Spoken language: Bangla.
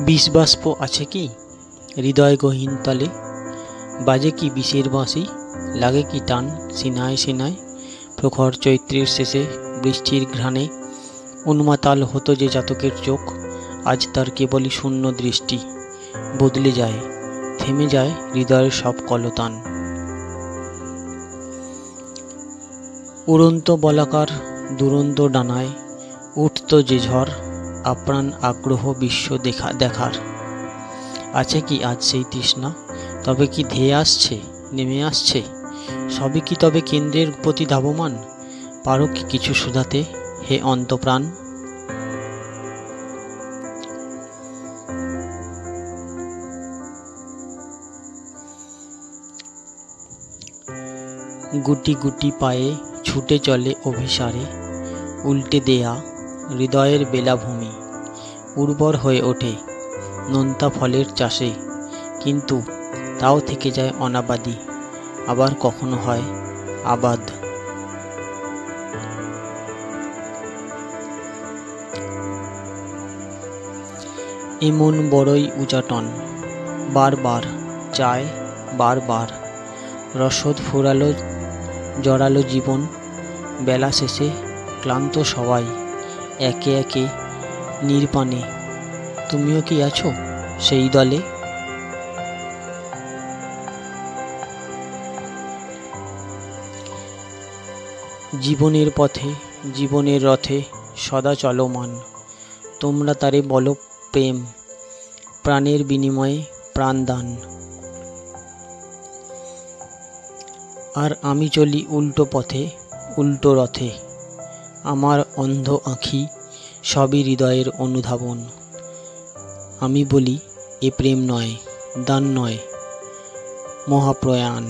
বিষবাষ্প আছে কি হৃদয় গহীন তলে, বাজে কি বিষের বাঁশি, লাগে কি টান সিনায় সিনায়। প্রখর চৈত্রের শেষে বৃষ্টির ঘ্রাণে উন্মাতাল হতো যে জাতকের চোখ, আজ তার কেবলই শূন্য দৃষ্টি। বদলে যায়, থেমে যায় হৃদয়ের সব কলতান। উড়ন্ত বলাকার দুরন্ত ডানায় উঠত যে ঝড়, আপ্রাণ আগ্রহ বিশ্ব দেখার। আছে কি আজ সেই তৃষ্ণা, তবে কি ধেয়ে আসছে নেমে আসছে, সবই কি তবে কেন্দ্রের প্রতি ধাবমান। পারো কি কিছু শুধাতে হে অন্তপ্রাণ। গুটি গুটি পায়ে ছুটে চলে অভিসারে, উল্টে দেয়া হৃদয়ের বেলাভূমি। উর্বর হয়ে ওঠে নোনতা ফলের চাষে, কিন্তু তাও থেকে যায় অনাবাদি, আবার কখনো হয় আবাদ। এমন বড়ই উচাটন, বারবার চায় বারবার। রসদ ফুরালো জড়ালো জীবন, বেলা শেষে ক্লান্ত সবাই একে একে নির্বাণে। তুমিও কি আছো সেই দলে? জীবনের পথে জীবনের রথে সদা চলমান, তোমরা তারে বলো প্রেম, প্রাণের বিনিময়ে প্রাণদান। আর আমি চলি উল্টো পথে উল্টো রথে, আমার অন্ধ আঁখি সবই হৃদয়ের অনুধাবন। আমি বলি এ প্রেম নয়, দান নয়, মহাপ্রয়াণ।